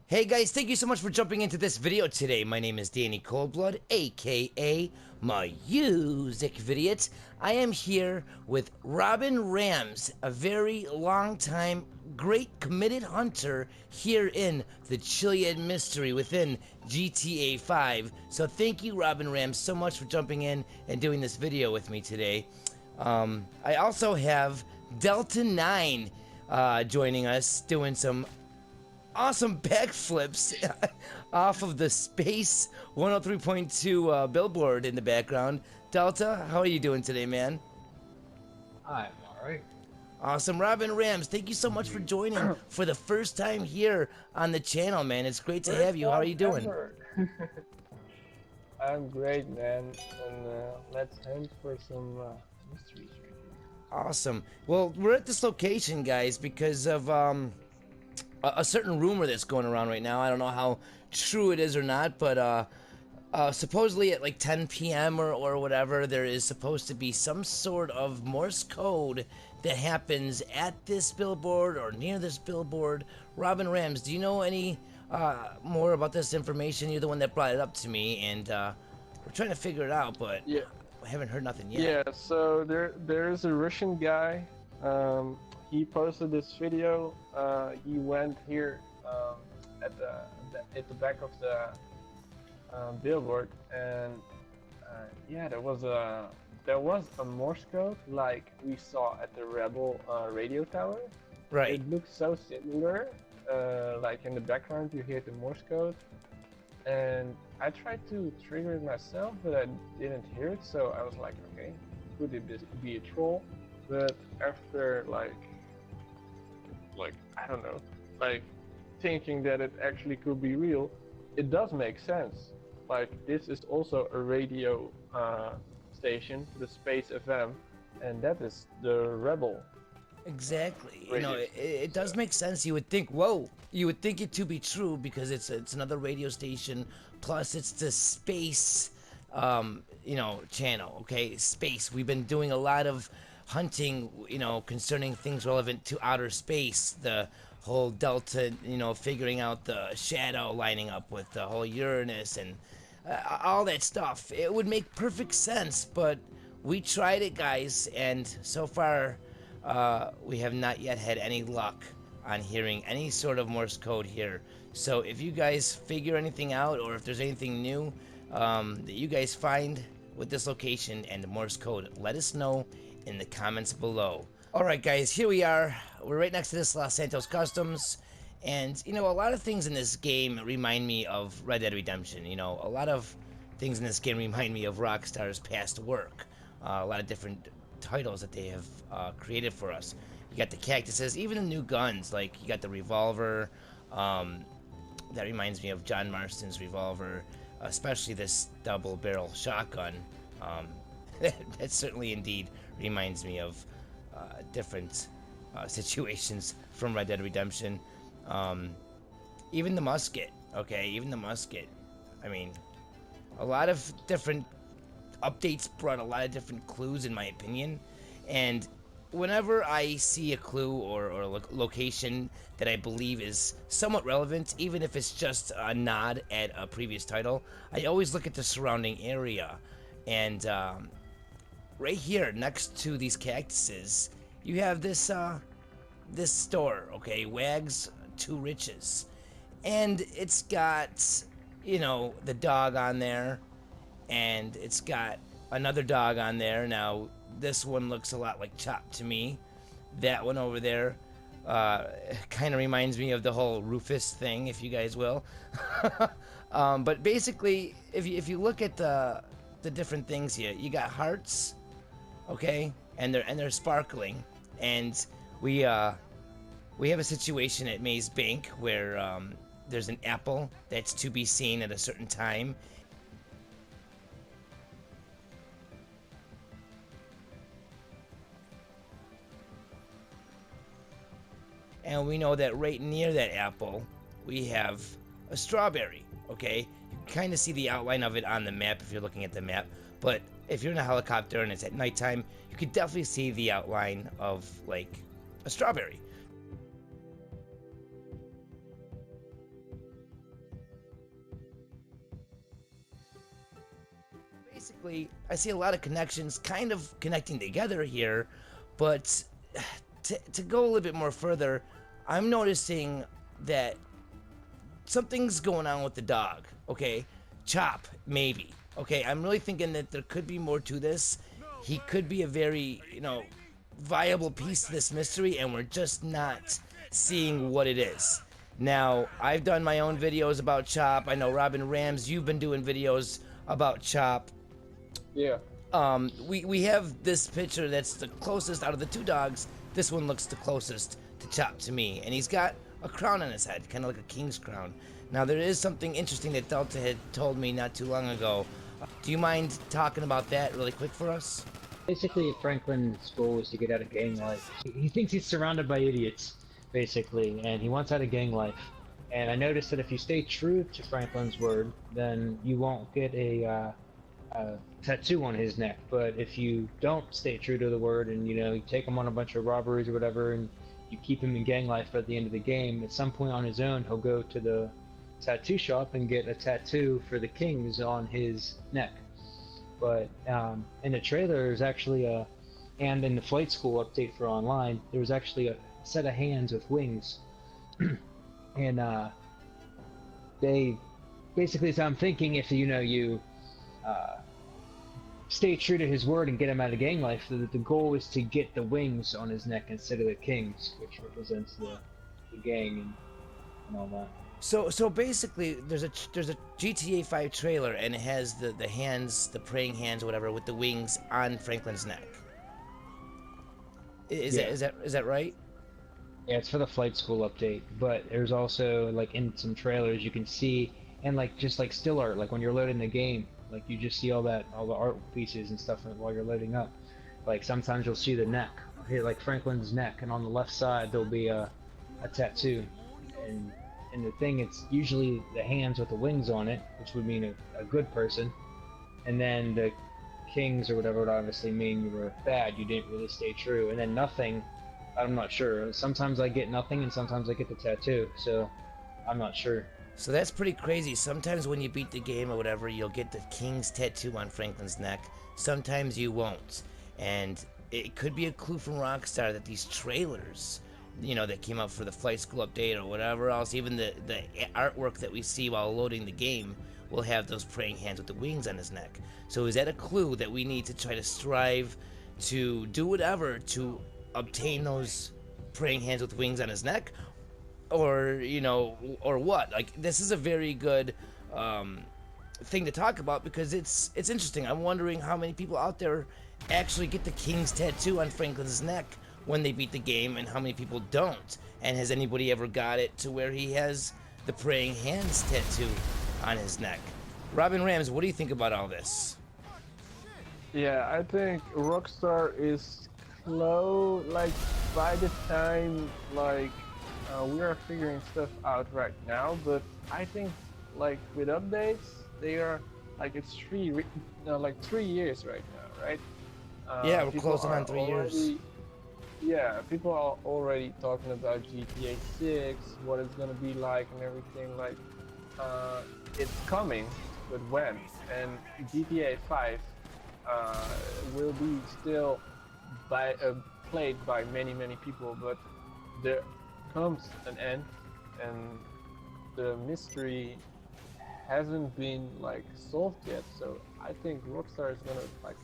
Hey guys, thank you so much for jumping into this video today. My name is Danny ColdBlood, aka MusicVidiot. I am here with Robin Rams, a very long time, great committed hunter here in the Chiliad Mystery within GTA5. So thank you, Robin Rams, so much for jumping in and doing this video with me today. I also have Delta 9 joining us, doing some awesome backflips off of the Space 103.2 billboard in the background. Delta, how are you doing today, man? I'm alright. Awesome. Robin Rams, thank you so much for joining for the first time here on the channel, man. It's great to have you. How are you doing? I'm great, man. And let's hunt for some mysteries right now. Awesome. Well, we're at this location, guys, because of a certain rumor that's going around right now. I don't know how true it is or not, but supposedly at like 10 p.m. or whatever, there is supposed to be some sort of Morse code that happens at this billboard or near this billboard. Robin Rams, do you know any more about this information? You're the one that brought it up to me, and we're trying to figure it out, but Yeah. I haven't heard nothing yet. Yeah. So there's a Russian guy. He posted this video. He went here at the back of the billboard, and yeah, there was a Morse code like we saw at the Rebel radio tower. Right. It looks so similar. Like in the background, you hear the Morse code, and I tried to trigger it myself, but I didn't hear it. So I was like, okay, could it be a troll? But after like I don't know, like thinking that it actually could be real, it does make sense. Like this is also a radio station, the Space FM, and that is the Rebel. Exactly. You Radio know, it does make sense. You would think, whoa, you would think it to be true because it's another radio station. Plus, it's the space, channel. Okay, space. We've been doing a lot of hunting, concerning things relevant to outer space. The whole Delta, figuring out the shadow lining up with the whole Uranus and all that stuff. It would make perfect sense, but we tried it, guys, and so far we have not yet had any luck on hearing any sort of Morse code here. So if you guys figure anything out, or if there's anything new that you guys find with this location and the Morse code, let us know in the comments below. Alright guys, here we are. We're right next to this Los Santos Customs, and a lot of things in this game remind me of Red Dead Redemption. A lot of things in this game remind me of Rockstar's past work. A lot of different titles that they have created for us. You got the cactuses, even the new guns, like you got the revolver. That reminds me of John Marston's revolver, especially this double barrel shotgun. That certainly indeed reminds me of different situations from Red Dead Redemption. Even the musket, okay, even the musket. I mean, a lot of different updates brought a lot of different clues, in my opinion, and whenever I see a clue or a location that I believe is somewhat relevant, even if it's just a nod at a previous title, I always look at the surrounding area. And right here next to these cactuses, you have this this store, okay, Wags Two Riches, and it's got the dog on there, and it's got another dog on there. Now this one looks a lot like Chop to me. That one over there kind of reminds me of the whole Rufus thing, if you guys will. But basically, if you look at the different things here, you got hearts, okay, and they're sparkling, and we have a situation at Maze Bank where there's an apple that's to be seen at a certain time. And we know that right near that apple, we have a strawberry, okay? You can kind of see the outline of it on the map if you're looking at the map, but if you're in a helicopter and it's at nighttime, you could definitely see the outline of, like, a strawberry. basically, I see a lot of connections kind of connecting together here, but to go a little bit more further, I'm noticing that something's going on with the dog, okay? Chop, maybe. Okay, I'm really thinking that there could be more to this. He could be a very, viable piece to this mystery, and we're just not seeing what it is. Now, I've done my own videos about Chop. I know Robin Rams, you've been doing videos about Chop. Yeah. We have this picture that's the closest out of the two dogs. This one looks the closest to Chop to me, and he's got a crown on his head, kind of like a king's crown. Now, there is something interesting that Delta had told me not too long ago. Do you mind talking about that really quick for us? Basically, Franklin's goal is to get out of gang life. He thinks he's surrounded by idiots, basically, and he wants out of gang life. And I noticed that if you stay true to Franklin's word, then you won't get a tattoo on his neck. But if you don't stay true to the word and, you take him on a bunch of robberies or whatever, and you keep him in gang life at the end of the game, at some point on his own, he'll go to the tattoo shop and get a tattoo for the kings on his neck. But in the trailer, there's actually and in the flight school update for online, there was actually a set of hands with wings. And they basically, so I'm thinking if you stay true to his word and get him out of gang life, the goal is to get the wings on his neck instead of the kings, which represents the gang and all that. So basically, there's a GTA 5 trailer, and it has the hands, the praying hands, whatever, with the wings on Franklin's neck. Is that right? Yeah, it's for the flight school update, but there's also, like, in some trailers you can see, and just still art, like when you're loading the game, like you just see all the art pieces and stuff while you're loading up. Like sometimes you'll see the neck, here, like Franklin's neck, and on the left side there'll be a tattoo, and the thing, it's usually the hands with the wings on it, which would mean a good person, and then the kings or whatever would obviously mean you were bad, you didn't really stay true, and then nothing, I'm not sure. Sometimes I get nothing and sometimes I get the tattoo, so I'm not sure. So that's pretty crazy. Sometimes when you beat the game or whatever, you'll get the king's tattoo on Franklin's neck. Sometimes you won't. And it could be a clue from Rockstar that these trailers, that came out for the flight school update or whatever else, even the artwork that we see while loading the game will have those praying hands with the wings on his neck. So is that a clue that we need to try to strive to do whatever to obtain those praying hands with wings on his neck? Or, or what? Like, this is a very good thing to talk about because it's interesting. I'm wondering how many people out there actually get the king's tattoo on Franklin's neck when they beat the game, and how many people don't. And has anybody ever got it to where he has the praying hands tattoo on his neck? Robin Rams, what do you think about all this? Yeah, I think Rockstar is slow, like, by the time, like, we are figuring stuff out right now, but I think, like, with updates, they are, like, it's 3 years right now, right? Yeah, we're closing on 3 years. Yeah, people are already talking about GTA 6, what it's gonna be like and everything, like, it's coming, but when? And GTA 5 will be still played by many people, but there comes an end, and the mystery hasn't been, like, solved yet, so I think Rockstar is gonna, like,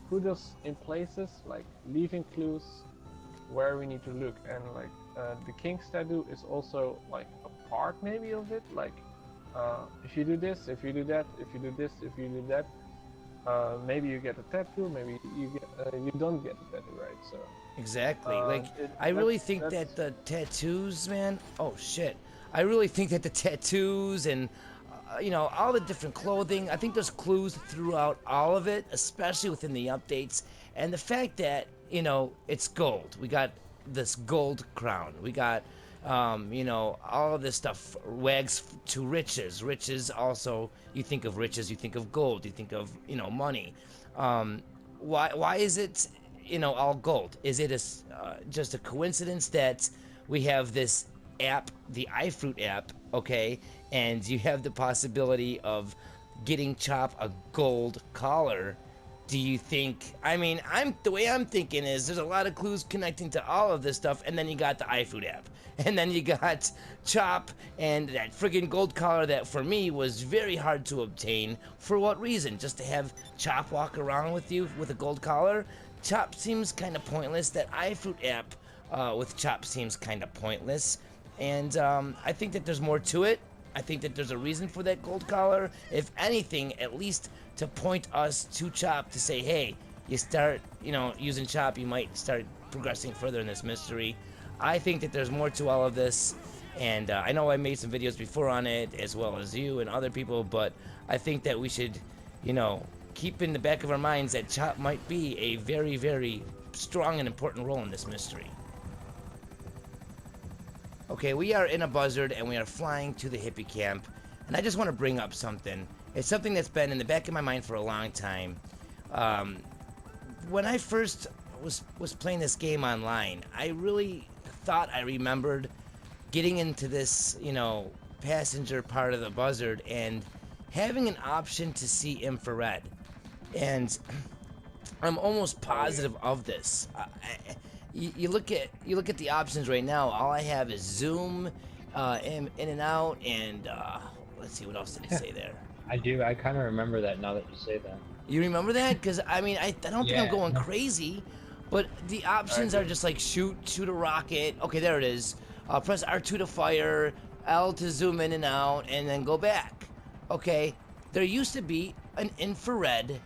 put us in places, like, leaving clues where we need to look, and like the king's tattoo is also like a part maybe of it, like if you do this, if you do that, if you do this, if you do that, maybe you get a tattoo, maybe you don't get a tattoo, right? So exactly, I really think that the tattoos, man, oh shit, I really think that the tattoos and all the different clothing, I think there's clues throughout all of it, especially within the updates, and the fact that it's gold. We got this gold crown. We got, all of this stuff wags to riches. Riches also, you think of riches, you think of gold, you think of, money. Why is it, all gold? Is it just a coincidence that we have this app, the iFruit app, okay, and you have the possibility of getting Chop a gold collar, do you think, I mean, the way I'm thinking is there's a lot of clues connecting to all of this stuff, and then you got the iFood app, and then you got Chop and that friggin' gold collar that for me was very hard to obtain. For what reason? Just to have Chop walk around with you with a gold collar? Chop seems kind of pointless. That iFood app with Chop seems kind of pointless, and I think that there's more to it. I think that there's a reason for that gold collar. If anything, at least to point us to Chop to say, hey, you start, you know, using Chop, you might start progressing further in this mystery. I think that there's more to all of this, and I know I made some videos before on it, as well as you and other people, but I think that we should, you know, keep in the back of our minds that Chop might be a very, very strong and important role in this mystery. Okay, we are in a Buzzard, and we are flying to the hippie camp, and I just want to bring up something. It's something that's been in the back of my mind for a long time. When I first was playing this game online, I really thought I remembered getting into this, you know, passenger part of the Buzzard and having an option to see infrared. And I'm almost positive of this. You look at the options right now. All I have is zoom, in and out, and let's see, what else did it say there? I do. I kind of remember that now that you say that. You remember that? Because I mean, I don't think I'm going crazy, but the options are just like shoot a rocket. Okay, there it is. Press R2 to fire, L to zoom in and out, and then go back. Okay, there used to be an infrared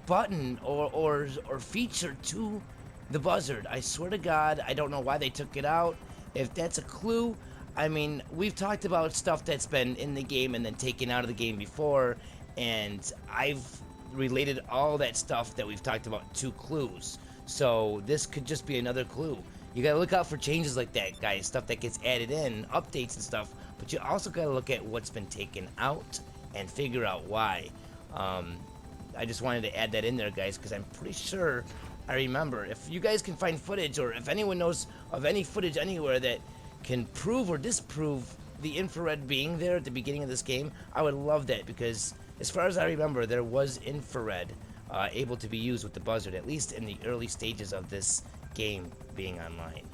button or feature to the Buzzard. I swear to God, I don't know why they took it out. If that's a clue, I mean, we've talked about stuff that's been in the game and then taken out of the game before, and I've related all that stuff that we've talked about to clues. So this could just be another clue. You gotta look out for changes like that, guys, stuff that gets added in, updates and stuff, but you also gotta look at what's been taken out and figure out why. I just wanted to add that in there, guys, because I'm pretty sure I remember. If you guys can find footage, or if anyone knows of any footage anywhere that can prove or disprove the infrared being there at the beginning of this game, I would love that, because as far as I remember, there was infrared able to be used with the Buzzard, at least in the early stages of this game being online.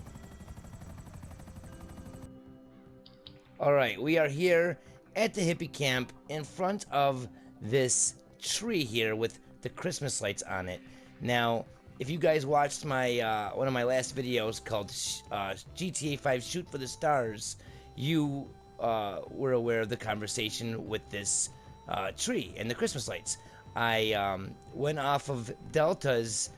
Alright, we are here at the hippie camp in front of this tree here with the Christmas lights on it. Now, if you guys watched my one of my last videos called GTA5 Shoot for the Stars, you were aware of the conversation with this tree and the Christmas lights. I went off of Delta's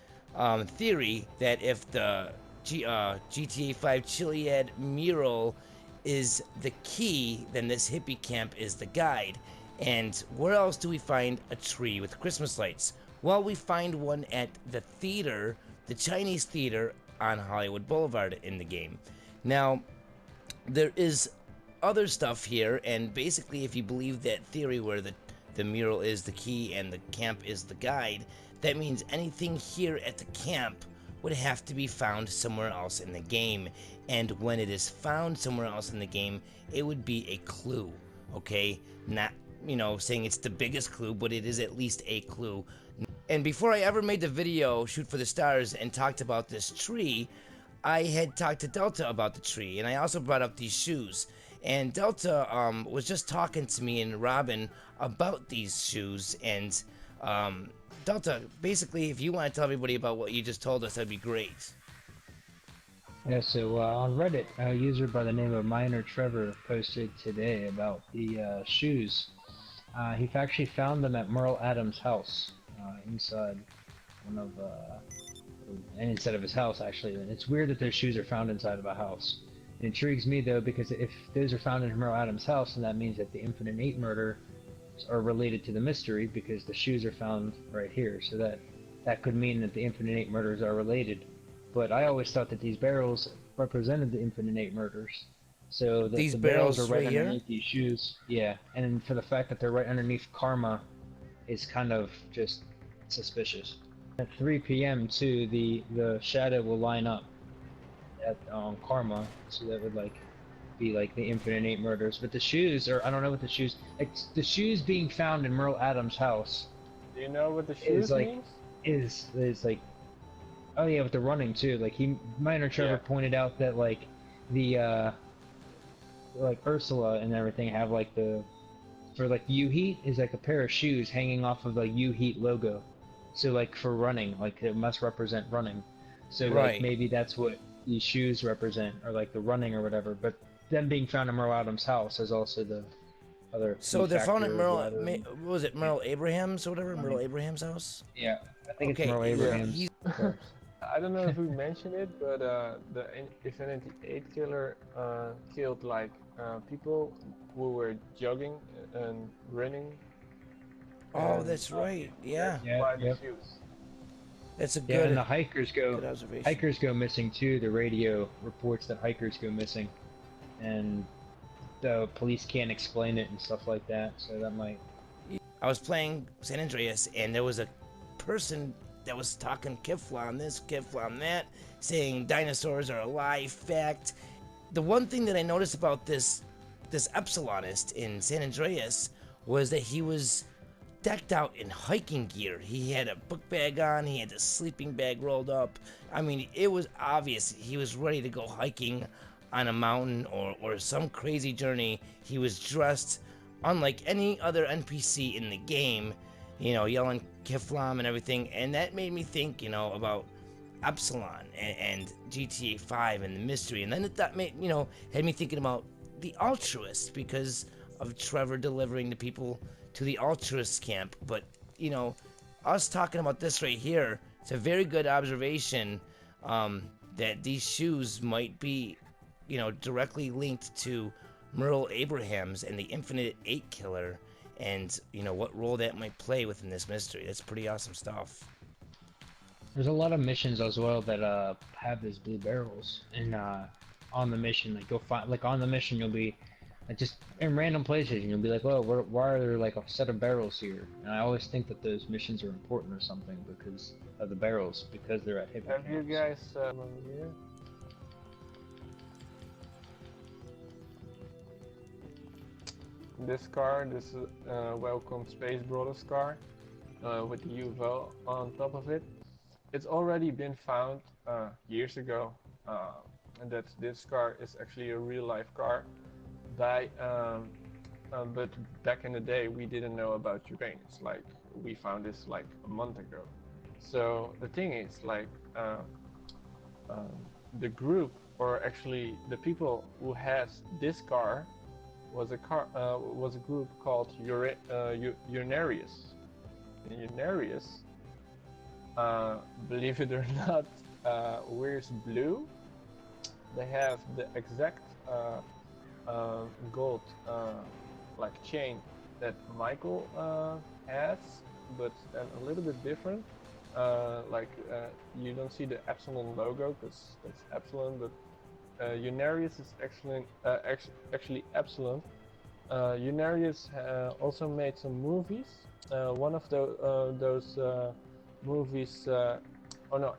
theory that if the GTA5 Chiliad mural is the key, then this hippie camp is the guide. And where else do we find a tree with Christmas lights? Well, we find one at the theater, the Chinese theater on Hollywood Boulevard in the game. Now, there is other stuff here, and basically if you believe that theory where the mural is the key and the camp is the guide, that means anything here at the camp would have to be found somewhere else in the game. And when it is found somewhere else in the game, it would be a clue, okay? Not, you know, saying it's the biggest clue, but it is at least a clue. And before I ever made the video Shoot for the Stars and talked about this tree, I had talked to Delta about the tree, and I also brought up these shoes. And Delta was just talking to me and Robin about these shoes, and Delta, basically, if you want to tell everybody about what you just told us, that'd be great. Yeah, so on Reddit, a user by the name of Minor Trevor posted today about the shoes. He actually found them at Merle Adams' house, inside of his house, actually. And it's weird that those shoes are found inside of a house. It intrigues me, though, because if those are found in Merle Adams' house, then that means that the Infinite 8 murder are related to the mystery, because the shoes are found right here. So that could mean that the Infinite 8 murders are related. But I always thought that these barrels represented the Infinite 8 murders. So the barrels are right underneath these shoes. Yeah, and for the fact that they're right underneath Karma is kind of just suspicious. At 3 p.m. too, the shadow will line up at Karma, so that would like be like the Infinite 8 murders. But the shoes, or I don't know what the shoes, like the shoes being found in Merle Adams' house Do you know what the is shoes like means? is like, oh yeah, with the running too. Like Minor Trevor Yeah. pointed out that like the like Ursula and everything have like the, for like U-Heat is like a pair of shoes hanging off of the U-Heat logo. So like for running, like it must represent running. So like Right. maybe that's what these shoes represent, or like the running or whatever. But them being found in Merle Adams' house is also the other. So key they're found at factor of Merle. why they're- What was it, Merle Abraham's or whatever? Merle Abraham's house. Yeah, I think it's Okay, Merle yeah, Abraham's. he's- corpse. I don't know if we mentioned it, but the Infinity 8 killer killed like people who were jogging and running. Oh, and that's right. Yeah, Yeah, Why the yep. shoes? that's a Yeah, good, and the hikers good go. observation. Hikers go missing too. The radio reports that hikers go missing, and the police can't explain it and stuff like that. So that might. I was playing San Andreas, and there was a person that was talking Kiflam this, Kiflam that, saying dinosaurs are alive. Fact. The one thing that I noticed about this Epsilonist in San Andreas was that he was decked out in hiking gear. He had a book bag on. He had the sleeping bag rolled up. I mean, it was obvious he was ready to go hiking on a mountain or some crazy journey. He was dressed unlike any other NPC in the game, you know, yelling Kiflam and everything. And that made me think, you know, about Epsilon and GTA 5 and the mystery. And then that made, you know, had me thinking about the altruist because of Trevor delivering the people to the altruist camp. But, you know, us talking about this right here, it's a very good observation that these shoes might be, you know, directly linked to Merle Abrahams and the Infinite 8 killer, and, you know, what role that might play within this mystery. That's pretty awesome stuff. There's a lot of missions as well that have these blue barrels, and on the mission, like you'll find, like on the mission you'll be like just in random places, and you'll be like, oh, why are there like a set of barrels here? And I always think that those missions are important or something because of the barrels, because they're at Hippie. Have you guys here? This car, this is Welcome Space Brothers car with the UFO on top of it. It's already been found years ago, and that this car is actually a real life car. But back in the day, we didn't know about Uranus. Like we found this like a month ago. So the thing is, like the group, or actually the people who has this car, was a group called Unarius. Unarius, believe it or not, wears blue. They have the exact gold like chain that Michael has, but a little bit different. You don't see the Epsilon logo because that's Epsilon, but Unarius is actually Epsilon. Unarius also made some movies. One of those movies,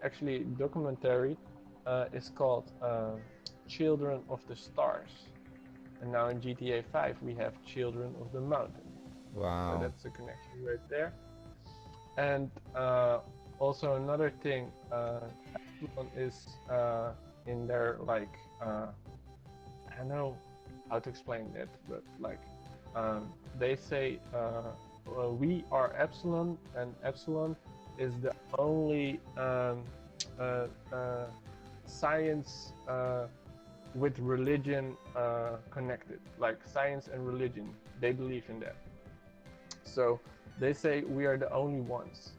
actually documentary, is called Children of the Stars. And now in GTA 5 we have Children of the Mountain. Wow. So that's a connection right there. And also another thing, Epsilon is in their like I don't know how to explain that, but like they say we are Epsilon, and Epsilon is the only science with religion connected, like science and religion. They believe in that. So they say we are the only ones.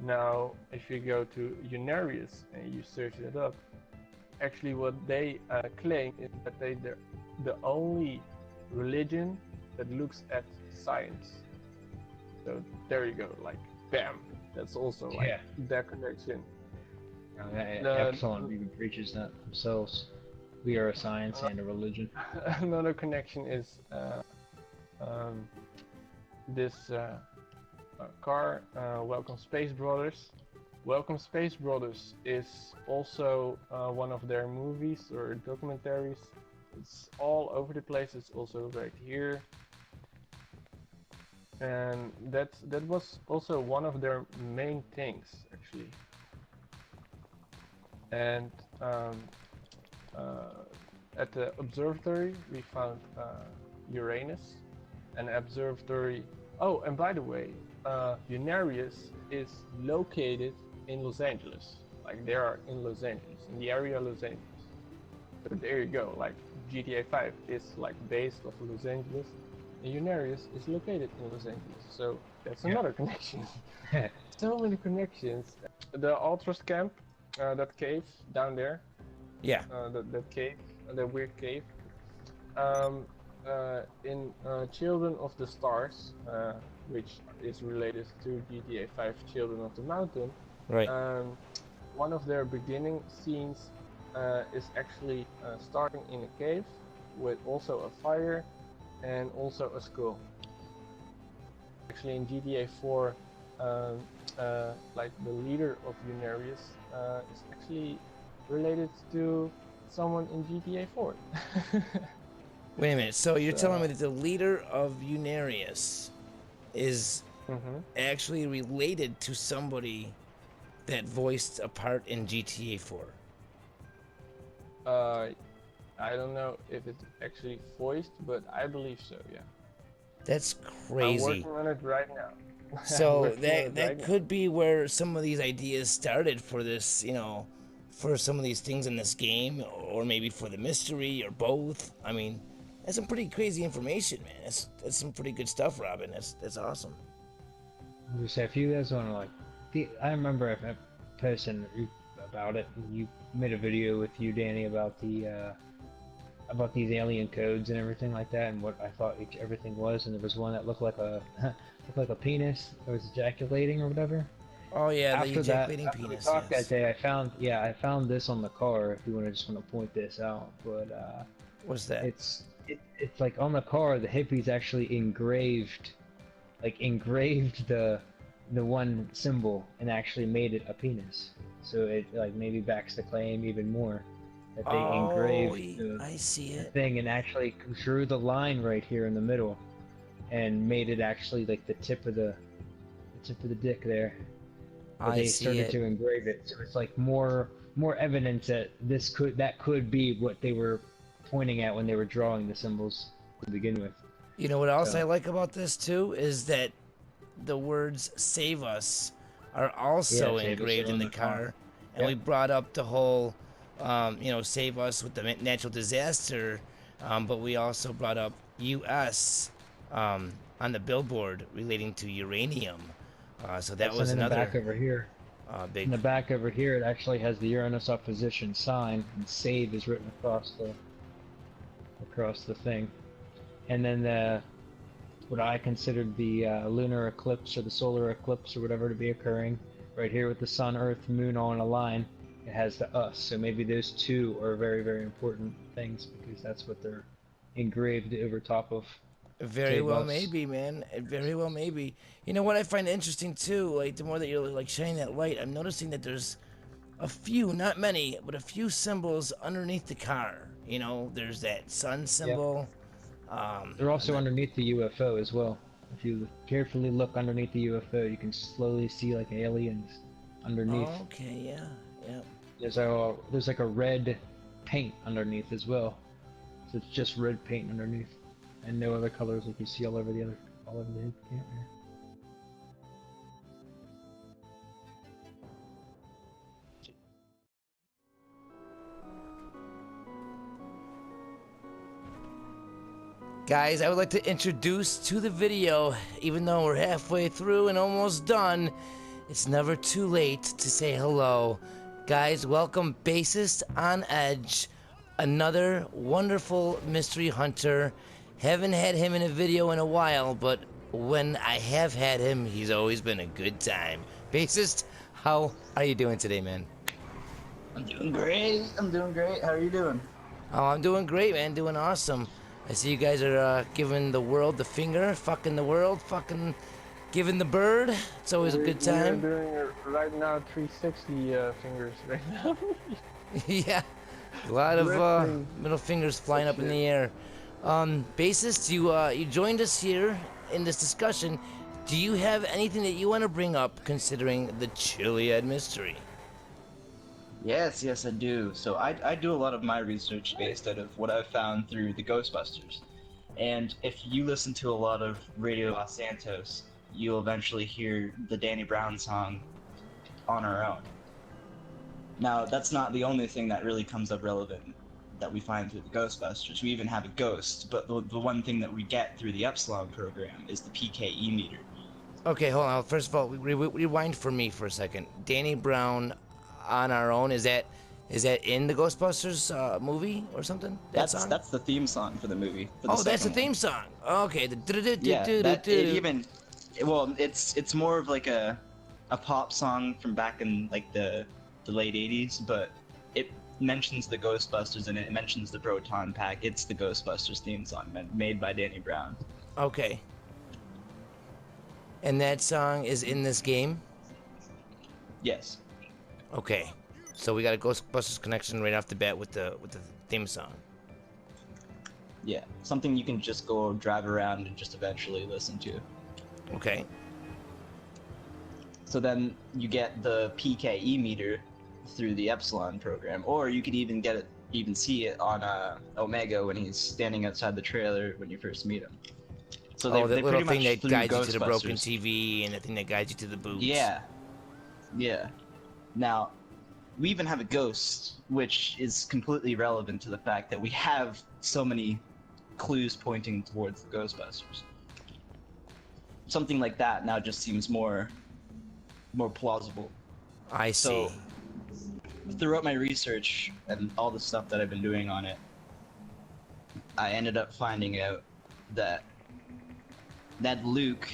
Now, if you go to Unarius and you search it up, actually what they claim is that they're the only religion that looks at science. So there you go, like bam, that's also like their connection. Epsilon even preaches that themselves. We are a science and a religion. Another connection is this car, Welcome Space Brothers. Welcome Space Brothers is also one of their movies or documentaries. It's all over the place. It's also right here, and that was also one of their main things actually. And at the observatory we found Uranus, an observatory. Oh, and by the way, Unarius is located in Los Angeles. Like they are in Los Angeles, in the area of Los Angeles. So there you go. Like GTA5 is like based off of Los Angeles, and Unarius is located in Los Angeles. So that's another connection. So many connections. The Ultras camp, that cave down there. Yeah. That cave, that weird cave. In Children of the Stars, which is related to GTA5 Children of the Mountain. Right. One of their beginning scenes is actually starting in a cave with also a fire and also a skull. Actually in GTA4, like the leader of Unarius is actually related to someone in GTA4. Wait a minute. So you're telling me that the leader of Unarius is actually related to somebody that voiced a part in GTA 4? I don't know if it's actually voiced, but I believe so, yeah. That's crazy. I'm working on it right now. So that could be where some of these ideas started for this, you know, for some of these things in this game, or maybe for the mystery, or both. I mean, that's some pretty crazy information, man. That's some pretty good stuff, Robin. That's awesome. I was say, if you guys want to I remember a person about it. You made a video with you, Danny, about these alien codes and everything like that, and what I thought everything was. And there was one that looked like a penis that was ejaculating or whatever. Oh yeah, After the ejaculating after penis. we talked Yes. that day, I found this on the car. If you want to point this out, but What's that? it's like on the car, the hippies actually engraved the one symbol and actually made it a penis. So it like maybe backs the claim even more that they engraved I see the it. thing and actually drew the line right here in the middle and made it actually like the tip of the dick there. But they started to engrave it, so it's like more evidence that that could be what they were pointing at when they were drawing the symbols to begin with. You know what else I like about this too is that the words "Save Us" are also engraved in the car, and we brought up the whole, you know, "Save Us" with the natural disaster, but we also brought up U.S. On the billboard relating to uranium. So that was another. In the back over here. Big. In the back over here, it actually has the Uranus opposition sign, and "Save" is written across the thing. And then what I considered the lunar eclipse or the solar eclipse or whatever to be occurring right here with the sun, earth, moon all in a line. It has the us. So maybe those two are very, very important things because that's what they're engraved over top of. Very well, maybe, man. Very well, maybe. You know what I find interesting too? Like the more that you're like shining that light, I'm noticing that there's a few, not many, but a few symbols underneath the car. You know, there's that sun symbol. They're also underneath the UFO as well. If you carefully look underneath the UFO, you can slowly see like aliens underneath. Oh, okay, yeah, yeah. There's like a red paint underneath as well. So it's just red paint underneath, and no other colors like you see all over the camp there. Guys, I would like to introduce to the video, even though we're halfway through and almost done, it's never too late to say hello. Guys, welcome Bassist on Edge, another wonderful mystery hunter. Haven't had him in a video in a while, but when I have had him, he's always been a good time. Bassist, how are you doing today, man? I'm doing great. How are you doing? Oh, I'm doing great, man. Doing awesome. I see you guys are giving the world the finger, fucking the world, fucking giving the bird. It's always a good time. We're doing right now 360 fingers right now. Yeah, A lot of Wrestling. middle fingers flying up in the air. Bassist, you joined us here in this discussion. Do you have anything that you want to bring up considering the Chiliad Mystery? Yes, yes, I do. So I do a lot of my research based out of what I've found through the Ghostbusters. And if you listen to a lot of Radio Los Santos, you'll eventually hear the Danny Brown song, On Our Own. Now, that's not the only thing that really comes up relevant that we find through the Ghostbusters. We even have a ghost, but the one thing that we get through the Epsilon program is the PKE meter. Okay, hold on. First of all, rewind for me for a second. Danny Brown, On Our Own. Is that in the Ghostbusters movie or something? That song? That's the theme song for the movie. For the Oh, that's the second theme one. song. Okay. Yeah, that, it even, well, it's more of like a pop song from back in like the late 80s, but it mentions the Ghostbusters and it mentions the Proton Pack. It's the Ghostbusters theme song made by Danny Brown. Okay. And that song is in this game? Yes. Okay. So we got a Ghostbusters connection right off the bat with the theme song. Yeah, something you can just go drive around and just eventually listen to. Okay. So then you get the PKE meter through the Epsilon program, or you could even see it on Omega when he's standing outside the trailer when you first meet him. So Oh, that little thing that through guides you to the broken Ghostbusters. TV and the thing that guides you to the boots. Yeah. Yeah. Now, we even have a ghost, which is completely relevant to the fact that we have so many clues pointing towards the Ghostbusters. Something like that now just seems more plausible. I see. So, throughout my research and all the stuff that I've been doing on it, I ended up finding out that Ned Luke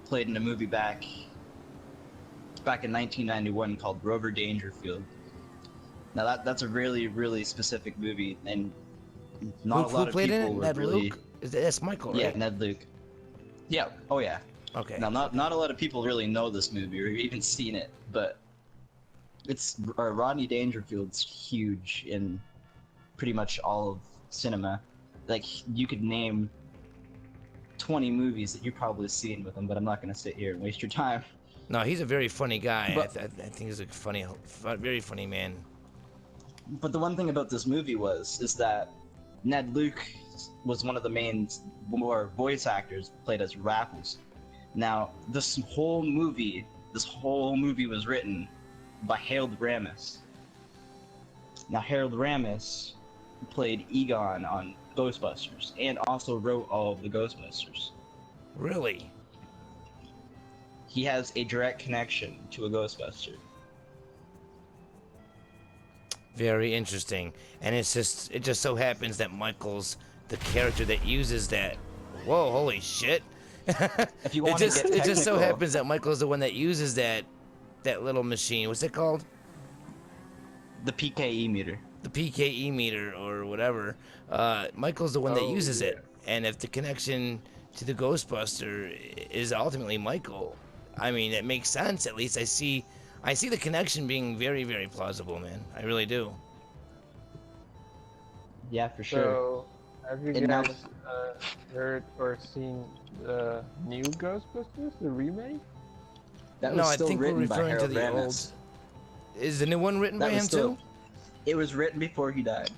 played in a movie back in 1991 called Grover Dangerfield. Now that's a really, really specific movie, and not a lot Who of played people in it? were Ned really. Luke? That's Michael, right? Yeah, Ned Luke. Yeah. Oh yeah. Okay. Now, not a lot of people really know this movie or even seen it, but Rodney Dangerfield's huge in pretty much all of cinema. Like, you could name 20 movies that you've probably seen with him, but I'm not going to sit here and waste your time. No, he's a very funny guy. But- I think he's a very funny man. But the one thing about this movie is that Ned Luke was one of the main more voice actors played as Raffles. Now, this whole movie was written by Harold Ramis. Now, Harold Ramis played Egon on Ghostbusters and also wrote all of the Ghostbusters. Really? He has a direct connection to a Ghostbuster. Very interesting. And it just so happens that Michael's the character that uses that. Whoa, holy shit. If you want to get it just so technical- happens that Michael's the one that uses that little machine. What's it called? The PKE meter. The PKE meter or whatever. Michael's the one that Oh, uses yeah. it. And if the connection to the Ghostbuster is ultimately Michael, I mean, it makes sense. At least I see the connection being very, very plausible, man. I really do. Yeah, for sure. So, have you And now- guys heard or seen the new Ghostbusters, the remake? That No, was I still think we're written by referring to Harold the Ramis. Is the new one written That by was him still- too? It was written before he died.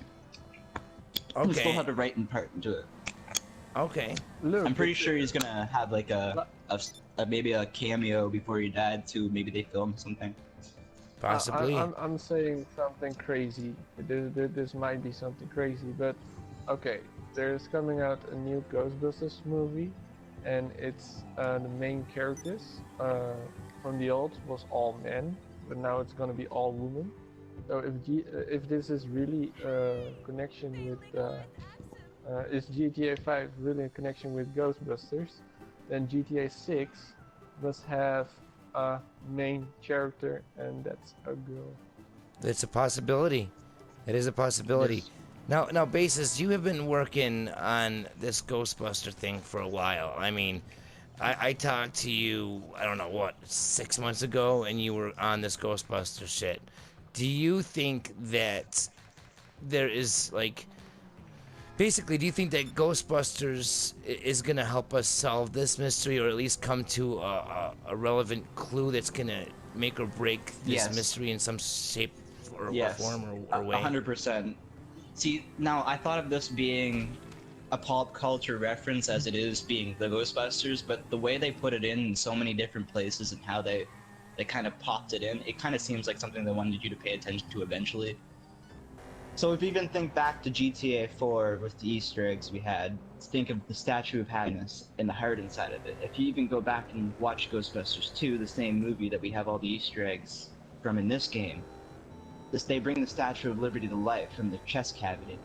He still Okay. had a writing part into it. Okay. Look, I'm pretty sure he's gonna have like maybe a cameo before he died too. Maybe they filmed something. Possibly. I'm saying something crazy. This might be something crazy, but okay. There's coming out a new Ghostbusters movie, and it's the main characters from the old was all men, but now it's gonna be all women. So if this is really a connection with is GTA5 really a connection with Ghostbusters, then GTA6 must have a main character, and that's a girl. It's a possibility. It is a possibility. Yes. Now, Basis, you have been working on this Ghostbuster thing for a while. I mean, I talked to you, I don't know, what, 6 months ago, and you were on this Ghostbuster shit. Do you think that there is like, basically, do you think that Ghostbusters is gonna help us solve this mystery, or at least come to a relevant clue that's gonna make or break this Yes. mystery in some shape or Yes, form or way? 100%. See, now I thought of this being a pop culture reference as it is being the Ghostbusters, but the way they put it in so many different places and how they kind of popped it in, it kind of seems like something they wanted you to pay attention to eventually. So if you even think back to GTA 4 with the Easter eggs we had, think of the Statue of Happiness and the heart inside of it. If you even go back and watch Ghostbusters 2, the same movie that we have all the Easter eggs from in this game, they bring the Statue of Liberty to life from the chest cavity.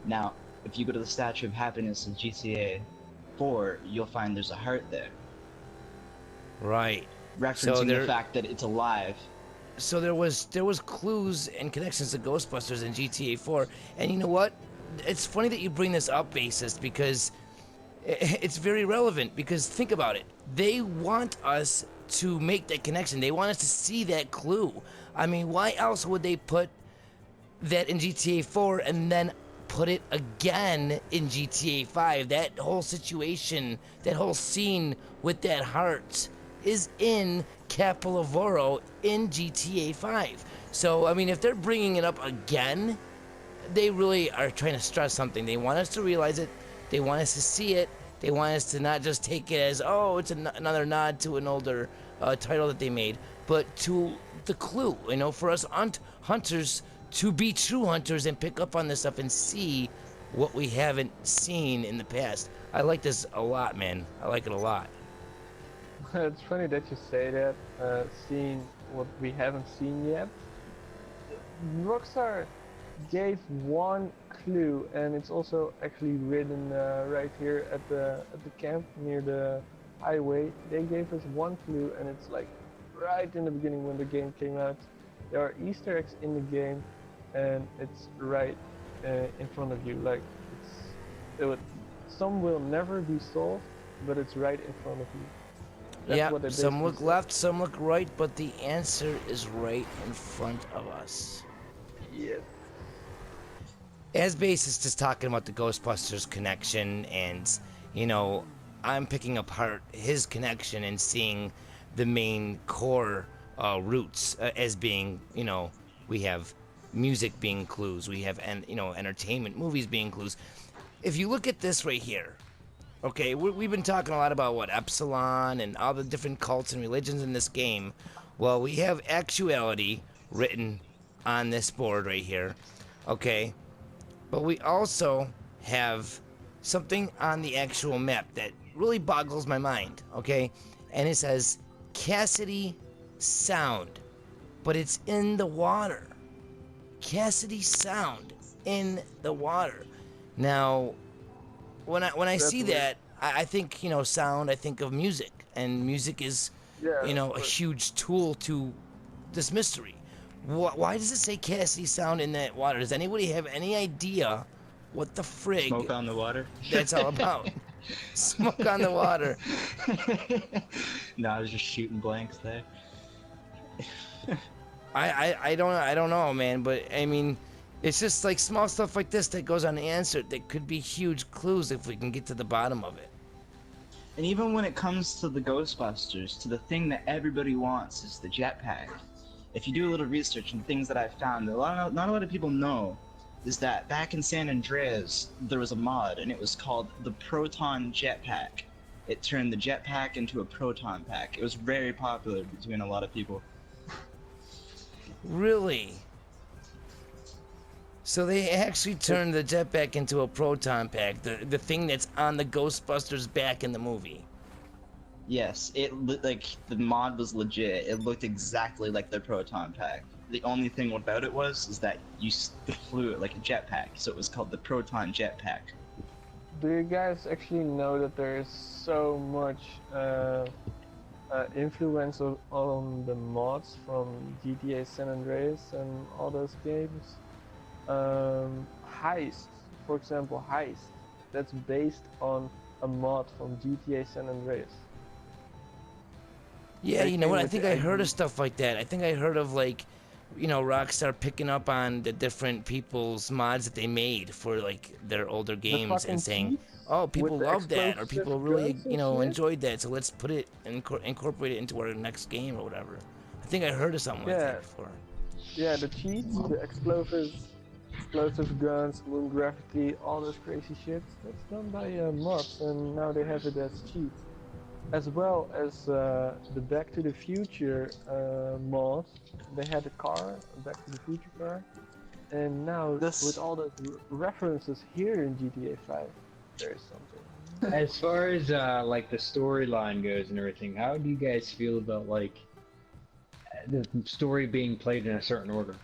Now, if you go to the Statue of Happiness in GTA 4, you'll find there's a heart there, Right. referencing the fact that it's alive. So there was clues and connections to Ghostbusters in GTA 4, and you know what? It's funny that you bring this up, bassist, because it's very relevant. Because think about it, they want us to make that connection. They want us to see that clue. I mean, why else would they put that in GTA 4 and then put it again in GTA 5? That whole situation, that whole scene with that heart is in Capolavoro in GTA 5. So, I mean, if they're bringing it up again, they really are trying to stress something. They want us to realize it. They want us to see it. They want us to not just take it as, oh, it's another nod to an older title that they made, but to the clue, you know, for us hunters to be true hunters and pick up on this stuff and see what we haven't seen in the past. I like this a lot, man. I like it a lot. It's funny that you say that, seeing what we haven't seen yet. Rockstar gave one clue, and it's also actually written right here at the camp near the highway. They gave us one clue, and it's like right in the beginning when the game came out. There are Easter eggs in the game, and it's right in front of you. Like some will never be solved, but it's right in front of you. Yeah, some look left, some look right, but the answer is right in front of us. Yes. As bassist is talking about the Ghostbusters connection, and, you know, I'm picking apart his connection and seeing the main core roots as being, you know, we have music being clues, we have, entertainment, movies being clues. If you look at this right here, okay, we've been talking a lot about what Epsilon and all the different cults and religions in this game. Well, we have actuality written on this board right here, okay? But we also have something on the actual map that really boggles my mind, okay? And it says Cassidy Sound, but it's in the water. Cassidy Sound in the water. Now, when I see that, I think, you know, sound, I think of music, and music is, you know, a huge tool to this mystery. Why does it say Cassidy Sound in that water? Does anybody have any idea what the frig Smoke on the water? That's all about? Smoke on the water. No, I was just shooting blanks there. I don't know, man, but I mean, it's just like small stuff like this that goes unanswered that could be huge clues if we can get to the bottom of it. And even when it comes to the Ghostbusters, to the thing that everybody wants is the jetpack. If you do a little research and things that I've found, not a lot of people know, is that back in San Andreas, there was a mod, and it was called the Proton Jetpack. It turned the jetpack into a proton pack. It was very popular between a lot of people. Really? So they actually turned the jetpack into a proton pack, the thing that's on the Ghostbusters back in the movie. Yes, like the mod was legit. It looked exactly like the proton pack. The only thing about it is that you flew it like a jetpack, so it was called the Proton Jetpack. Do you guys actually know that there is so much influence on the mods from GTA San Andreas and all those games? Heist, for example, Heist, that's based on a mod from GTA San Andreas. Yeah, you know what? I think I heard of stuff like that. I think I heard of like you know, Rockstar picking up on the different people's mods that they made for like their older games and saying, "Oh, people love that," or "People really, you know, enjoyed that, so let's put it incorporate it into our next game or whatever." I think I heard of something like that before. Yeah, the cheats, the explosive guns, moon gravity, all those crazy shit. That's done by mods, and now they have it as cheats, as well as the Back to the Future mod. They had a car, a Back to the Future car, and now with all the references here in GTA 5, there's something. As far as like the storyline goes and everything, how do you guys feel about like the story being played in a certain order?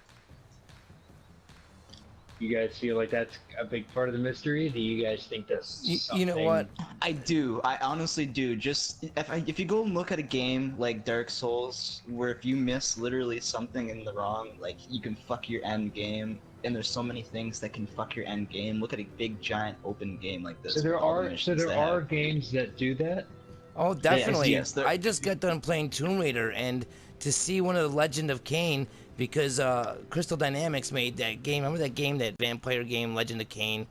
You guys feel like that's a big part of the mystery? Do you guys think that's you know what? I do. I honestly do. Just if you go and look at a game like Dark Souls, where if you miss literally something in the wrong, like you can fuck your end game, and there's so many things that can fuck your end game. Look at a big giant open game like this. So there are games that do that. Oh, definitely. Yes, I just got done playing Tomb Raider, and to see one of the Legend of Kain, because Crystal Dynamics made that game. Remember that game, that vampire game, Legend of Kain?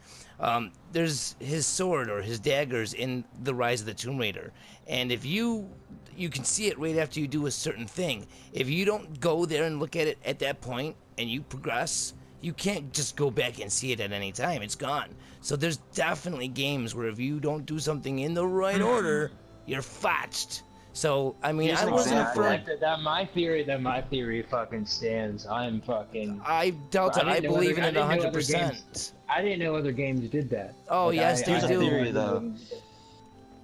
There's his sword or his daggers in the Rise of the Tomb Raider, and if you can see it right after you do a certain thing. If you don't go there and look at it at that point, and you progress, you can't just go back and see it at any time. It's gone. So there's definitely games where if you don't do something in the right order, you're fotched. So I mean, I wasn't a firm. That my theory fucking stands. I doubt it. I believe in it 100%. I didn't know other games did that. Oh like, yes, they do. Theory, though.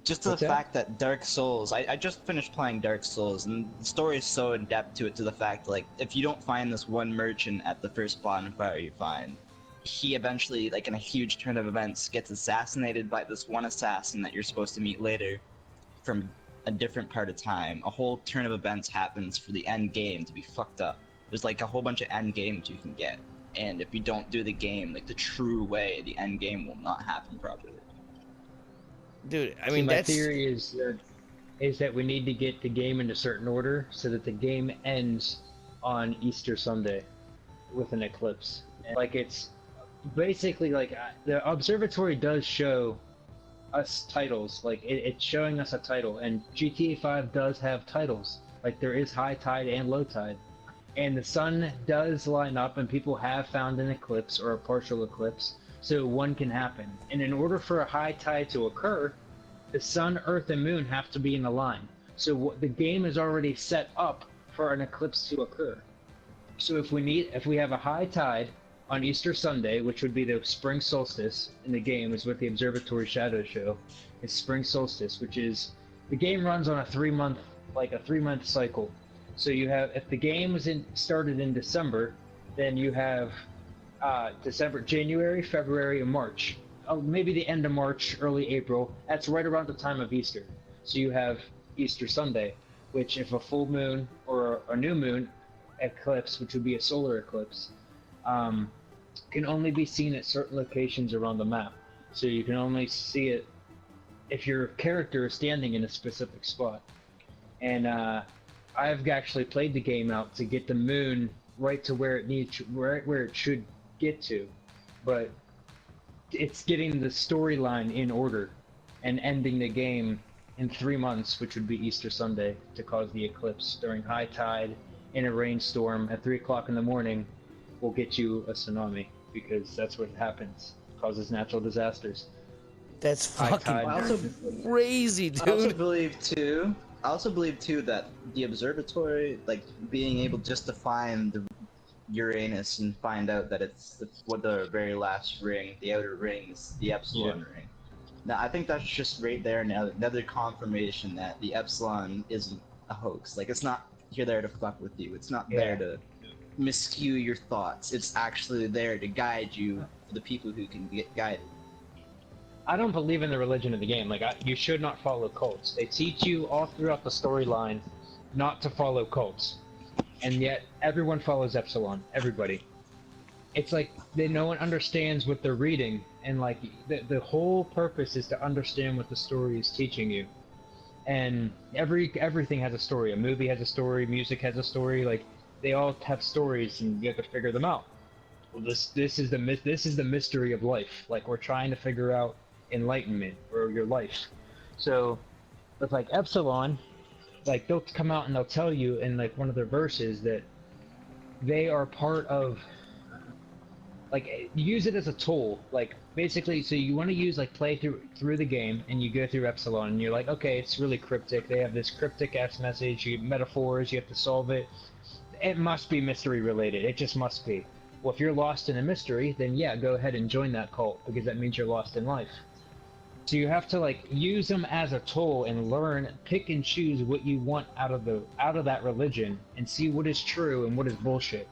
Just to the fact that Dark Souls, I just finished playing Dark Souls, and the story is so in depth to it, to the fact like if you don't find this one merchant at the first bonfire you find, he eventually, like in a huge turn of events, gets assassinated by this one assassin that you're supposed to meet later from a different part of time. A whole turn of events happens for the end game to be fucked up. There's like a whole bunch of end games you can get, and if you don't do the game like the true way, the end game will not happen properly. Dude, I mean, my theory is that we need to get the game in a certain order so that the game ends on Easter Sunday with an eclipse. And, like, it's basically like the observatory does show us titles. Like it's showing us a title, and GTA5 does have titles. Like there is high tide and low tide, and the sun does line up, and people have found an eclipse or a partial eclipse. So one can happen. And in order for a high tide to occur, the sun, earth, and moon have to be in a line. So the game is already set up for an eclipse to occur. So if we have a high tide on Easter Sunday, which would be the spring solstice in the game, is what the observatory shadows show. It's spring solstice, which is the game runs on a 3-month cycle. So you have, if the game was started in December, then you have December, January, February, and March. Maybe the end of March, early April. That's right around the time of Easter. So you have Easter Sunday, which if a full moon or a new moon eclipse, which would be a solar eclipse, can only be seen at certain locations around the map. So you can only see it if your character is standing in a specific spot. And I've actually played the game out to get the moon right to where it should get to, but it's getting the storyline in order and ending the game in 3 months, which would be Easter Sunday, to cause the eclipse during high tide in a rainstorm at 3 o'clock in the morning. Will get you a tsunami, because that's what happens. It causes natural disasters. That's fucking crazy, dude. I also believe too that the observatory, like being able just to find the Uranus and find out that it's what the very last ring, the outer ring, is the Epsilon ring. Now I think that's just right there another confirmation that the Epsilon isn't a hoax. Like it's not here there to fuck with you. It's not there to miscue your thoughts. It's actually there to guide you for the people who can get guided. I don't believe in the religion of the game. Like, you should not follow cults. They teach you all throughout the storyline not to follow cults, and yet everyone follows Epsilon. Everybody. It's like no one understands what they're reading, and like the whole purpose is to understand what the story is teaching you. And everything has a story. A movie has a story. Music has a story. Like they all have stories, and you have to figure them out. Well, this is the mystery of life. Like, we're trying to figure out enlightenment or your life. So with like Epsilon, like they'll come out and they'll tell you in like one of their verses that they are part of, like, use it as a tool. Like, basically, so you want to use, like, play through the game, and you go through Epsilon, and you're like, okay, it's really cryptic. They have this cryptic ass message, you metaphors, you have to solve it. It must be mystery related. It just must be. Well, if you're lost in a mystery, then yeah, go ahead and join that cult, because that means you're lost in life. So you have to, like, use them as a tool and learn, pick and choose what you want out of that religion, and see what is true and what is bullshit.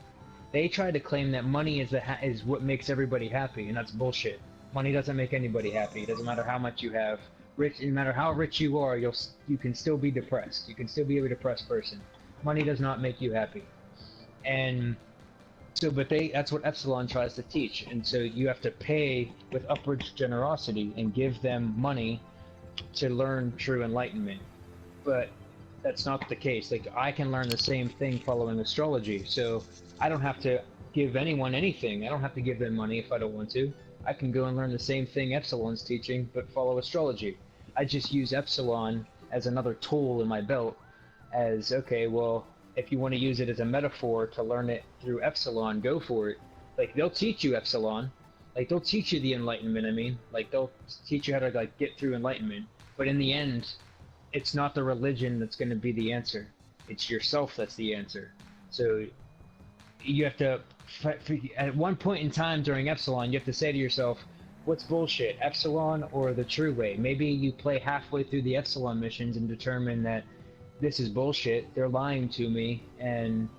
They try to claim that money is what makes everybody happy, and that's bullshit. Money doesn't make anybody happy. It doesn't matter how much you have. No matter how rich you are, you can still be depressed. You can still be a depressed person. Money does not make you happy. And so, but that's what Epsilon tries to teach. And so you have to pay with upwards generosity and give them money to learn true enlightenment. But that's not the case. Like, I can learn the same thing following astrology. So I don't have to give anyone anything. I don't have to give them money if I don't want to. I can go and learn the same thing Epsilon's teaching, but follow astrology. I just use Epsilon as another tool in my belt as, okay, well, if you want to use it as a metaphor to learn it through Epsilon, go for it. Like, they'll teach you Epsilon. Like, they'll teach you the enlightenment, I mean. Like, they'll teach you how to, like, get through enlightenment. But in the end, it's not the religion that's going to be the answer. It's yourself that's the answer. So you have to, at one point in time during Epsilon, you have to say to yourself, what's bullshit, Epsilon or the true way? Maybe you play halfway through the Epsilon missions and determine that this is bullshit, they're lying to me, and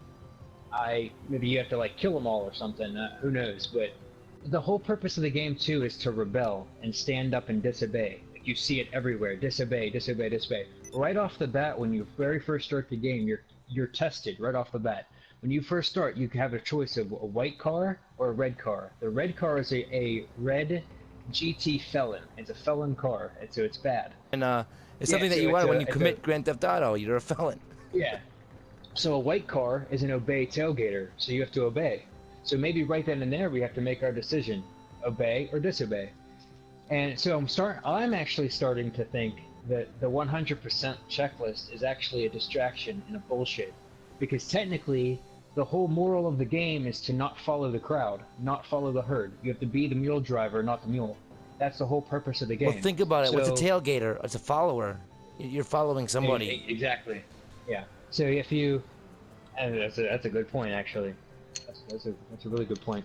maybe you have to, like, kill them all or something, who knows. But the whole purpose of the game too is to rebel and stand up and disobey. Like, you see it everywhere, disobey, disobey, disobey. Right off the bat, when you very first start the game, you're tested right off the bat. When you first start, you have a choice of a white car or a red car. The red car is a red GT felon. It's a felon car, and so it's bad. And it's something that you want when you commit Grand Theft Auto. You're a felon. Yeah. So a white car is an obey tailgater, so you have to obey. So maybe right then and there we have to make our decision: obey or disobey. And so I'm actually starting to think that the 100% checklist is actually a distraction and a bullshit, because technically the whole moral of the game is to not follow the crowd, not follow the herd. You have to be the mule driver, not the mule. That's the whole purpose of the game. Well, think about it. What's a tailgater? It's a follower. You're following somebody. Exactly. Yeah. So if you, and that's a good point actually. That's a really good point.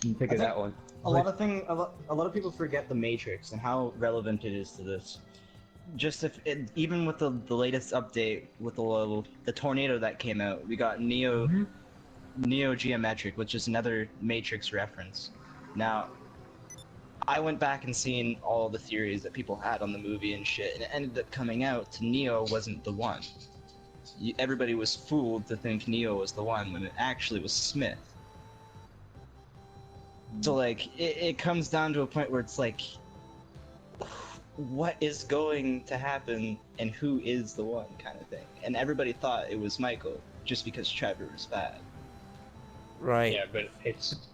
You think of that one. A lot of people forget the Matrix and how relevant it is to this. Just even with the latest update with the tornado that came out, we got Neo Geometric, which is another Matrix reference. Now, I went back and seen all the theories that people had on the movie and shit, and it ended up coming out to Neo wasn't the one. Everybody was fooled to think Neo was the one when it actually was Smith. So, like, it comes down to a point where it's like, what is going to happen and who is the one kind of thing. And everybody thought it was Michael just because Trevor was bad. Right. Yeah, but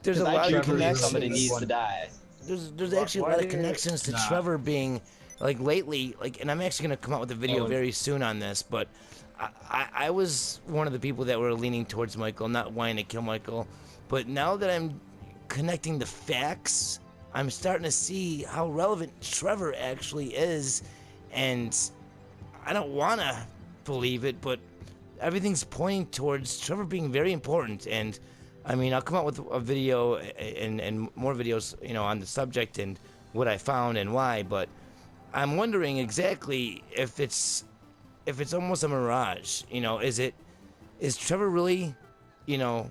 there's a lot of connections. Somebody needs to die. There's actually a lot of connections to Trevor being, like, lately, like, and I'm actually gonna come out with a video very soon on this, but I was one of the people that were leaning towards Michael, not wanting to kill Michael, but now that I'm connecting the facts, I'm starting to see how relevant Trevor actually is, and I don't want to believe it, but everything's pointing towards Trevor being very important. And I mean, I'll come out with a video and more videos, you know, on the subject and what I found and why, but I'm wondering exactly if it's almost a mirage. You know, is Trevor really, you know,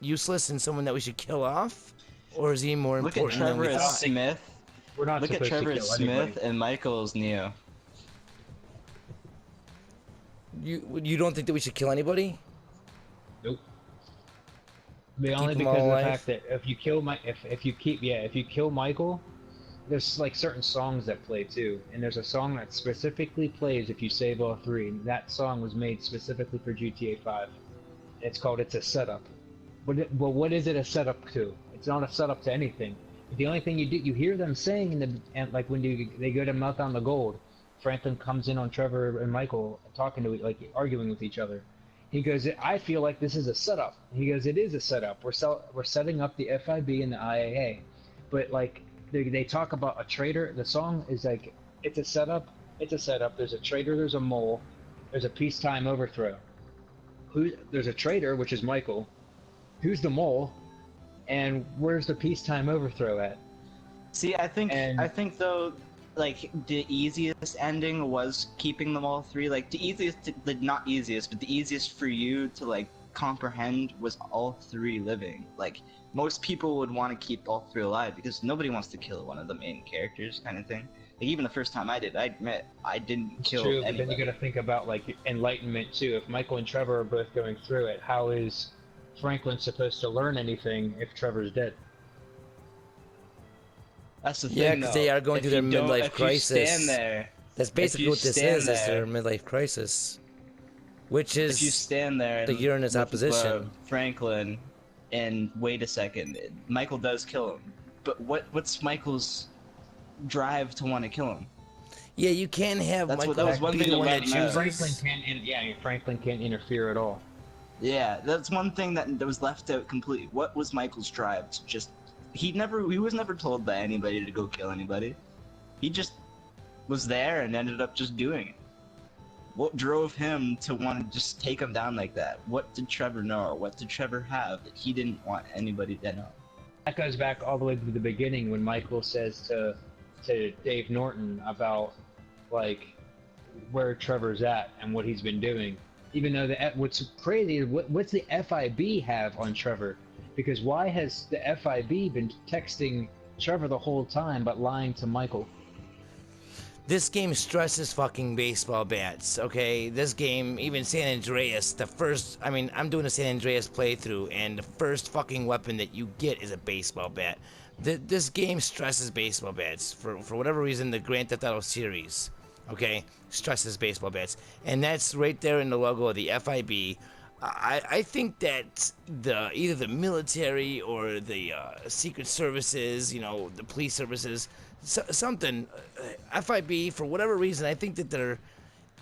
useless and someone that we should kill off? Or is he more important than we thought? Look at Trevor as Smith. We're not Look at Trevor as Smith anybody. and Michael as Neo. You don't think that we should kill anybody? Nope. Only because of the fact that if you kill Michael, there's like certain songs that play too, and there's a song that specifically plays if you save all three. And that song was made specifically for GTA 5. It's called It's a Setup. Well, what is it a setup to? It's not a setup to anything. The only thing you hear them saying and like when they go to melt down the gold, Franklin comes in on Trevor and Michael talking to like arguing with each other. He goes, I feel like this is a setup. He goes, it is a setup. We're setting up the FIB and the IAA, but like they talk about a traitor. The song is like, it's a setup. It's a setup. There's a traitor. There's a mole. There's a peacetime overthrow. There's a traitor, which is Michael. Who's the mole? And where's the peacetime overthrow at? See, I think though, like the easiest ending was keeping them all three. Like the easiest, not easiest, but the easiest for you to like comprehend was all three living. Like most people would want to keep all three alive because nobody wants to kill one of the main characters, kind of thing. Like even the first time I did, I admit I didn't kill True, anybody. but then you got to think about like enlightenment too. If Michael and Trevor are both going through it, how is Franklin supposed to learn anything if Trevor's dead? That's the thing. Yeah, because they are going through their midlife crisis. If you stand there, that's basically what this is their midlife crisis. Which is if you stand there, the Uranus opposition. Franklin, and wait a second, Michael does kill him. But what's Michael's drive to want to kill him? Yeah, you can't have that Michael was one be thing the one that that chooses. Franklin can't interfere at all. Yeah, that's one thing that was left out completely. What was Michael's drive to just? He was never told by anybody to go kill anybody. He just was there and ended up just doing it. What drove him to want to just take him down like that? What did Trevor know? Or what did Trevor have that he didn't want anybody to know? That goes back all the way to the beginning when Michael says to Dave Norton about like where Trevor's at and what he's been doing. Even though what's crazy is what's the FIB have on Trevor? Because why has the FIB been texting Trevor the whole time but lying to Michael? This game stresses fucking baseball bats, okay? This game, even San Andreas, I'm doing a San Andreas playthrough, and the first fucking weapon that you get is a baseball bat. This game stresses baseball bats. For whatever reason, the Grand Theft Auto series, okay, stresses baseball bats. And that's right there in the logo of the FIB. I think that either the military or the secret services, the police services, something, FIB, for whatever reason, I think that they're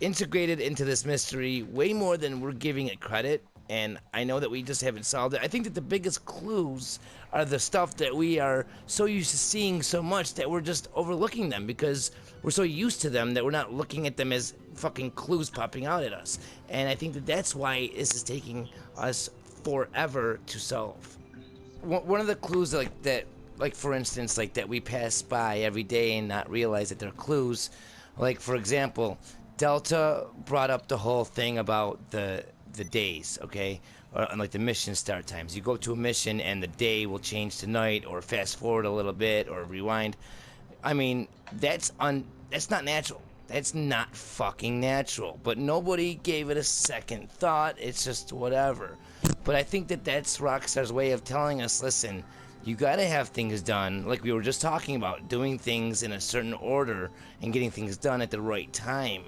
integrated into this mystery way more than we're giving it credit. And I know that we just haven't solved it. I think that the biggest clues are the stuff that we are so used to seeing so much that we're just overlooking them because we're so used to them that we're not looking at them as fucking clues popping out at us. And I think that that's why this is taking us forever to solve. One of the clues like for instance, like that we pass by every day and not realize that they're clues. Like for example, Delta brought up the whole thing about the days, okay, or like the mission start times. You go to a mission and the day will change to night, or fast forward a little bit, or rewind. I mean, that's not natural. That's not fucking natural. But nobody gave it a second thought. It's just whatever. But I think that that's Rockstar's way of telling us, listen, you gotta have things done, like we were just talking about, doing things in a certain order and getting things done at the right time.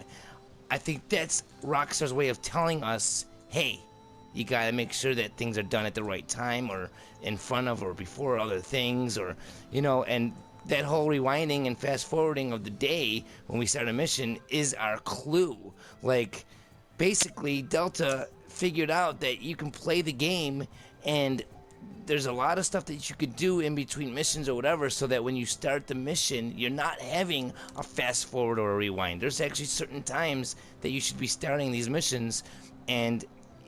I think that's Rockstar's way of telling us, hey, you gotta make sure that things are done at the right time, or in front of or before other things, or, and that whole rewinding and fast forwarding of the day when we start a mission is our clue. Like, basically, Delta figured out that you can play the game and there's a lot of stuff that you could do in between missions or whatever, so that when you start the mission, you're not having a fast forward or a rewind. There's actually certain times that you should be starting these missions. And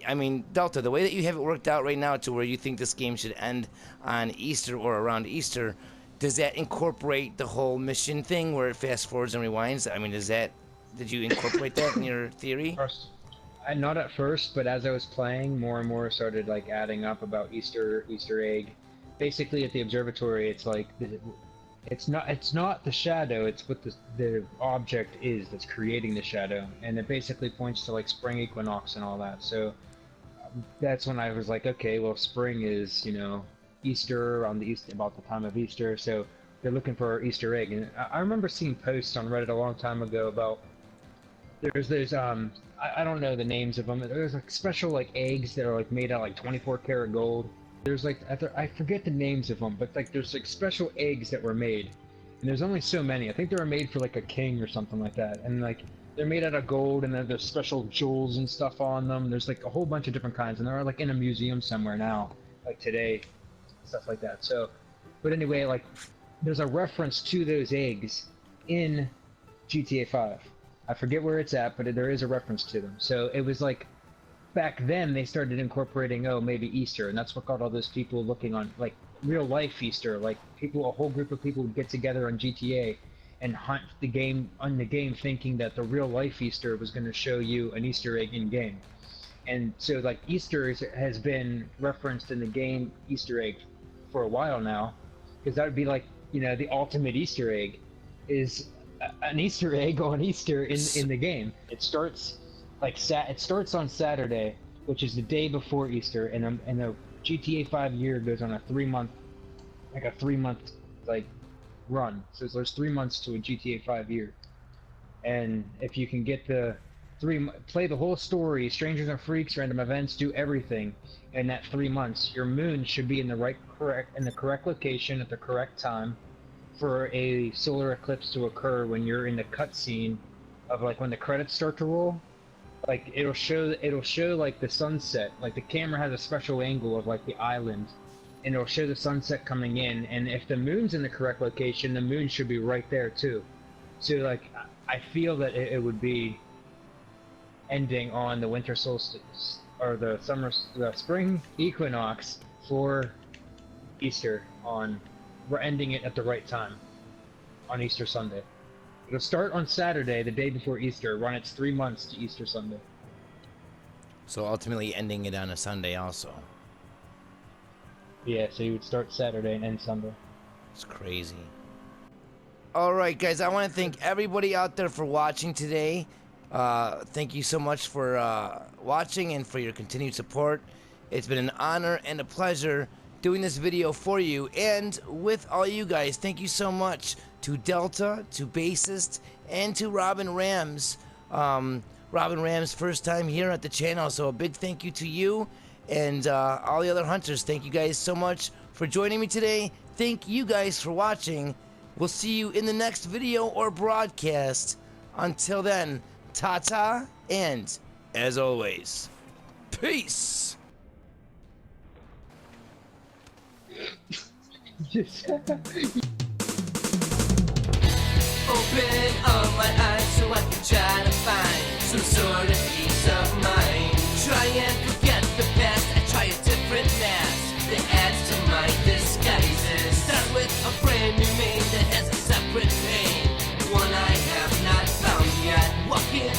I mean, Delta, the way that you have it worked out right now to where you think this game should end on Easter or around Easter, does that incorporate the whole mission thing where it fast forwards and rewinds? I mean, did you incorporate that in your theory? Not at first, but as I was playing, more and more started like adding up about Easter egg. Basically, at the observatory, it's like it's not the shadow. It's what the object is that's creating the shadow, and it basically points to like spring equinox and all that. So that's when I was like, okay, well, spring is Easter on the east, about the time of Easter. So they're looking for Easter egg, and I remember seeing posts on Reddit a long time ago about There's those I don't know the names of them. There's like special like eggs that are like made out of like 24 karat gold. There's like I forget the names of them, but like there's like special eggs that were made, and there's only so many. I think they were made for like a king or something like that, and like they're made out of gold, and then there's special jewels and stuff on them. There's like a whole bunch of different kinds, and they're like in a museum somewhere now, like today, stuff like that. So, but anyway, like there's a reference to those eggs in GTA 5. I forget where it's at, but there is a reference to them. So it was like, back then they started incorporating, oh, maybe Easter, and that's what got all those people looking on, like, real life Easter. Like, people, a whole group of people would get together on GTA and hunt the game, thinking that the real life Easter was going to show you an Easter egg in game. And so, like, Easter has been referenced in the game Easter egg for a while now, because that would be like, you know, the ultimate Easter egg is an Easter egg on Easter in the game. It starts like it starts on Saturday, which is the day before Easter, and the GTA 5 year goes on a 3-month like run. So there's 3 months to a GTA 5 year, and if you can get play the whole story, Strangers and Freaks, random events, do everything in that 3 months, your moon should be in the correct location at the correct time for a solar eclipse to occur when you're in the cutscene of like when the credits start to roll. Like it'll show like the sunset. Like the camera has a special angle of like the island, and it'll show the sunset coming in. And if the moon's in the correct location, the moon should be right there too. So like I feel that it would be ending on the winter solstice or the spring equinox for Easter on. We're ending it at the right time on Easter Sunday. It'll start on Saturday, the day before Easter, run its 3 months to Easter Sunday. So ultimately ending it on a Sunday also. Yeah, so you would start Saturday and end Sunday. It's crazy. Alright guys, I want to thank everybody out there for watching today. Thank you so much for watching and for your continued support. It's been an honor and a pleasure doing this video for you and with all you guys. Thank you so much to Delta, to Bassist, and to Robin Rams. Robin Rams, first time here at the channel, so a big thank you to you and all the other hunters. Thank you guys so much for joining me today. Thank you guys for watching. We'll see you in the next video or broadcast. Until then, ta-ta, and as always, peace! Open all my eyes so I can try to find some sort of peace of mind. Try and forget the past, I try a different mask that adds to my disguises. Start with a brand new name that has a separate pain, one I have not found yet. Walking